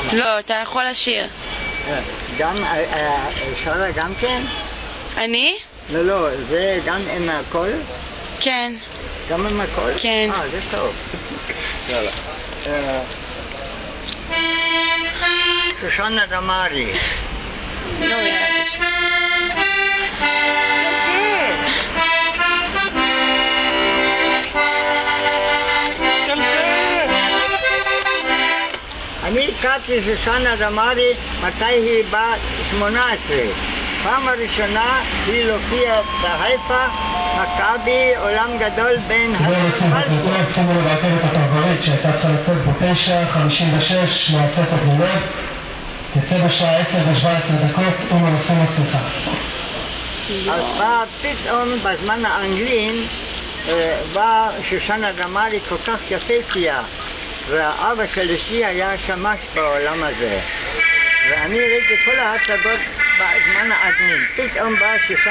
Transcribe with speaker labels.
Speaker 1: למה?
Speaker 2: לא, אתה יכול לשיר.
Speaker 1: גם, שרה גם כן?
Speaker 2: אני?
Speaker 1: לא, זה גם עם הקול?
Speaker 2: כן.
Speaker 1: גם עם הקול?
Speaker 2: כן.
Speaker 1: זה טוב. יאללה. שושנה דמארי.
Speaker 2: לא, יאללה.
Speaker 1: אני הכרתי שושנה דמארי מתי היא בת 18. פעם הראשונה היא הופיעה בחיפה, מכבי, עולם גדול בין
Speaker 3: בלפור. שימו לב הרכבת הפרברית שהייתה צריכה לצאת ב-9:56 מהספר לימוד, תצא בשעה 10:17 אם עושים הסליחה.
Speaker 1: אז בא פתאום בזמן האנגלים בא שושנה דמארי כל כך יפהפייה, והאבא של אשתי היה שמש בעולם הזה, ואני ראיתי כל ההצגות בזמן האדמים. פתאום בא שושנה